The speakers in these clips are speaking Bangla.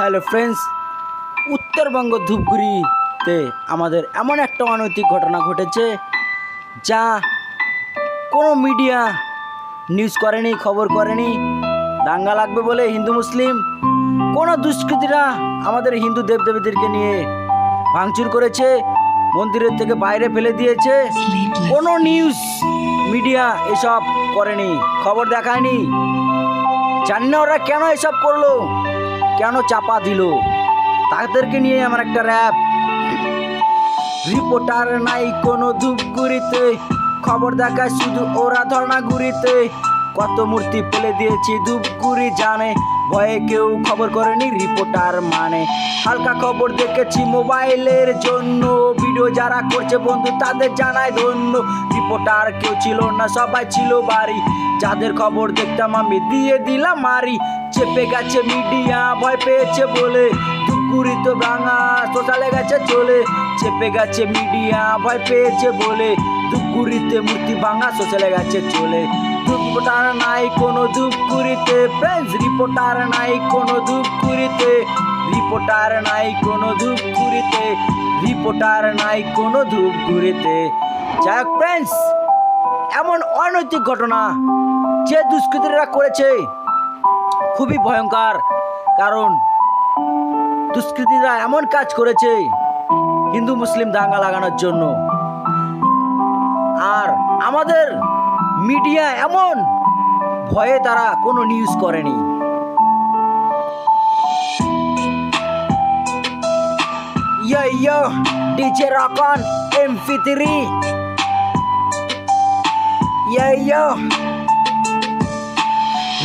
হ্যালো ফ্রেন্ডস, উত্তরবঙ্গ ধূপগুড়িতে আমাদের এমন একটা অনৈতিক ঘটনা ঘটেছে যা কোনো মিডিয়া নিউজ করেনি, খবর করেনি। দাঙ্গা লাগবে বলে হিন্দু মুসলিম কোনো দুষ্কৃতীরা আমাদের হিন্দু দেবদেবীদেরকে নিয়ে ভাঙচুর করেছে, মন্দিরের থেকে বাইরে ফেলে দিয়েছে। কোনো নিউজ মিডিয়া এসব করেনি, খবর দেখায়নি। জানি না ওরা কেন এসব করলো, কেন চাপা দিল। তাদেরকে নিয়ে আমার একটা র্যাপ। রিপোর্টার নাই কোনো ধূপগুড়িতে, খবর দেখায় শুধু ওরা ধর্নাগুড়িতে। কত মূর্তি ফেলে দিয়েছি ধূপগুড়ি জানে, ভয়ে কেউ খবর করেনি রিপোর্টার মানে। হালকা খবর দেখেছি মোবাইলের জন্য, ভিডিও যারা করছে বন্ধু তাদের জানায় ধন্য। রিপোর্টার কেউ ছিল না, সবাই ছিল বাড়ি, যাদের খবর দেখতাম আমি দিয়ে দিলাম মারি। চেপে গেছে মিডিয়া ভয় পেয়েছে বলে, ধূপগুড়ি তো ভাঙা সোশ্যালে গেছে চলে। চেপে গেছে মিডিয়া ভয় পেয়েছে বলে, ধূপগুড়িতে মূর্তি ভাঙা সোশ্যালে গেছে চলে। রিপোর্টার নাই কোনো ধূপগুড়িতে ফ্রেন্ডস, রিপোর্টার নাই কোনো ধূপগুড়িতে, রিপোর্টার নাই কোনো ধূপগুড়িতে, রিপোর্টার নাই কোনো ধূপগুড়িতে। যাই হোক ফ্রেন্ডস, এমন অনৈতিক ঘটনা যে দুষ্কৃতীরা করেছে খুবই ভয়ঙ্কর। কারণ দুষ্কৃতীরা এমন কাজ করেছে হিন্দু মুসলিম দাঙ্গা লাগানোর জন্য। আর আমাদের মিডিয়া এমন ভয়ে তারা কোনো নিউজ করেনি। ইয়ো ডিজে রকন MP3, ইয়ো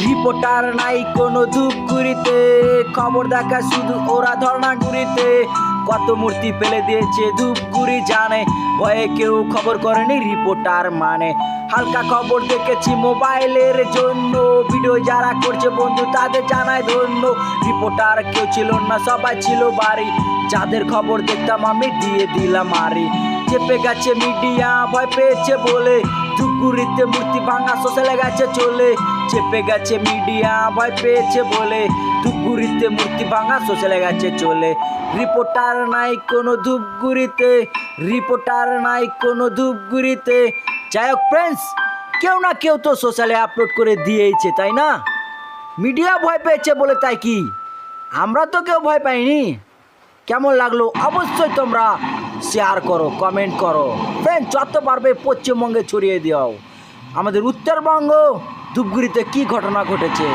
রিপোর্টার নাই কোনো ধূপগুড়িতে, খবর দেখা শুধু ওরা ধর্নাগুড়িতে। কত মূর্তি ফেলে দিয়েছে ধূপগুড়ি জানে, ভয়ে কেউ খবর করেনি রিপোর্টার মানে। হালকা খবর দেখেছি মোবাইলের জন্য, ভিডিও যারা করছে বন্ধু তাদের জানায় ধন্য। রিপোর্টার কেউ ছিল না, সবাই ছিল বাড়ি, যাদের খবর দেখতাম আমি দিয়ে দিলাম মারি। চেপে গেছে মিডিয়া ভয় পেয়েছে বলে, ধূপগুড়িতে মূর্তি ভাঙা সোশ্যালে গেছে চলে। চেপে গেছে মিডিয়া ভয় পেয়েছে বলে, ধূপগুড়িতে মূর্তি ভাঙা সোশ্যালে গেছে চলে। রিপোর্টার নাই কোনো ধূপগুড়িতে, রিপোর্টার নাই কোনো ধূপগুড়িতে। যাই হোক ফ্রেন্ডস, কেউ না কেউ তো সোশ্যালে আপলোড করে দিয়েইছে, তাই না? মিডিয়া ভয় পেয়েছে বলে তাই কি আমরা তো কেউ ভয় পাইনি? কেমন লাগলো অবশ্যই তোমরা শেয়ার করো, কমেন্ট করো ফ্রেন্ড। যত পারবে পশ্চিমবঙ্গে ছড়িয়ে দাও আমাদের উত্তরবঙ্গ ধূপগুড়িতে কি ঘটনা ঘটেছে।